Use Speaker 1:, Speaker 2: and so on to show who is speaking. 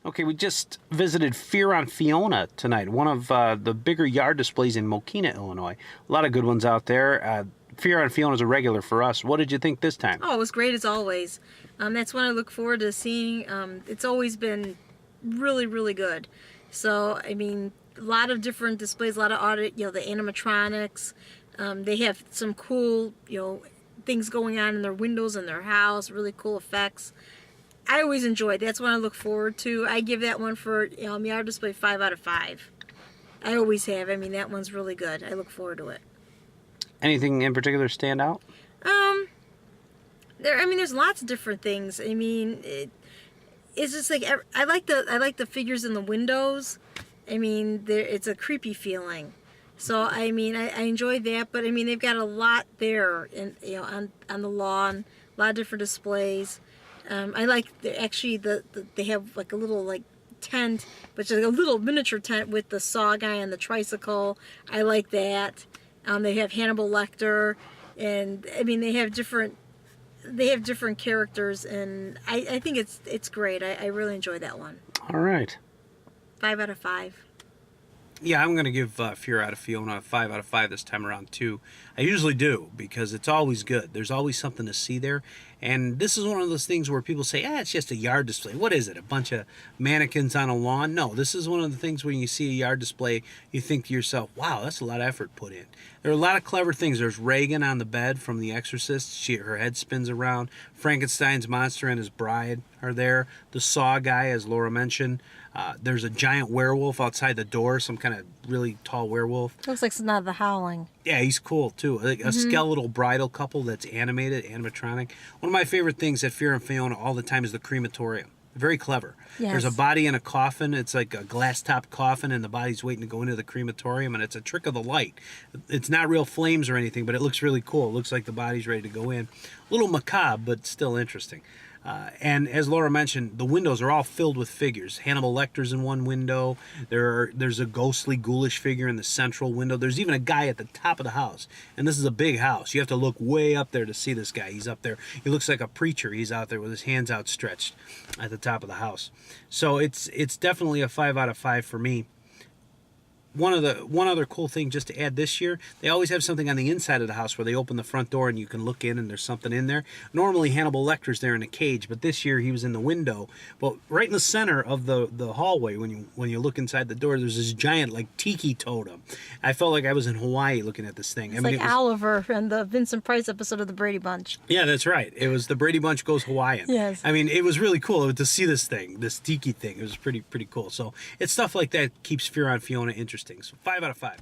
Speaker 1: Okay, we just visited Fear on Fiona tonight, one of the bigger yard displays in Mokena, Illinois. A lot of good ones out there. Fear on Fiona is a regular for us. What did you think this time?
Speaker 2: Oh, it was great as always. That's one I look forward to seeing. It's always been really, really good. So, I mean, a lot of different displays, a lot of audit, the animatronics. They have some cool, things going on in their windows in their house, really cool effects. I always enjoy it. That's one I look forward to. I give that one for, yard display 5 out of 5. I always have. I mean, that one's really good. I look forward to it.
Speaker 1: Anything in particular stand out?
Speaker 2: There's lots of different things. I mean, it's just like I like the figures in the windows. I mean, it's a creepy feeling. So I mean, I enjoy that. But I mean, they've got a lot there, and on the lawn, a lot of different displays. I like they have like a little tent, but just like a little miniature tent with the saw guy and the tricycle. I like that. They have Hannibal Lecter, and I mean they have different characters, and I think it's great. I really enjoy that one.
Speaker 1: All right.
Speaker 2: 5 out of 5.
Speaker 1: Yeah, I'm going to give Fear out of Fiona a 5 out of 5 this time around, too. I usually do, because it's always good. There's always something to see there. And this is one of those things where people say, it's just a yard display. What is it, a bunch of mannequins on a lawn? No, this is one of the things when you see a yard display, you think to yourself, wow, that's a lot of effort put in. There are a lot of clever things. There's Reagan on the bed from The Exorcist. Her head spins around. Frankenstein's monster and his bride are there. The Saw guy, as Laura mentioned. There's a giant werewolf outside the door, some kind of really tall werewolf.
Speaker 2: Looks like it's not The Howling.
Speaker 1: Yeah, he's cool, too. A skeletal bridal couple that's animated, animatronic. One of my favorite things at Fear and Fiona all the time is the crematorium. Very clever.
Speaker 2: Yes.
Speaker 1: There's a body in a coffin. It's like a glass-topped coffin, and the body's waiting to go into the crematorium, and it's a trick of the light. It's not real flames or anything, but it looks really cool. It looks like the body's ready to go in. A little macabre, but still interesting. And as Laura mentioned, the windows are all filled with figures. Hannibal Lecter's in one window. There's a ghostly, ghoulish figure in the central window. There's even a guy at the top of the house. And this is a big house. You have to look way up there to see this guy. He's up there. He looks like a preacher. He's out there with his hands outstretched at the top of the house. So it's definitely a 5 out of 5 for me. One other cool thing just to add this year, they always have something on the inside of the house where they open the front door and you can look in and there's something in there. Normally Hannibal Lecter's there in a cage, but this year he was in the window. But right in the center of the hallway, when you look inside the door, there's this giant tiki totem. I felt like I was in Hawaii looking at this thing.
Speaker 2: It's it was Oliver in the Vincent Price episode of the Brady Bunch.
Speaker 1: Yeah, that's right. It was the Brady Bunch Goes Hawaiian.
Speaker 2: Yes.
Speaker 1: I mean, it was really cool to see this tiki thing. It was pretty cool. So it's stuff like that keeps Fear on Fiona interesting. So 5 out of 5.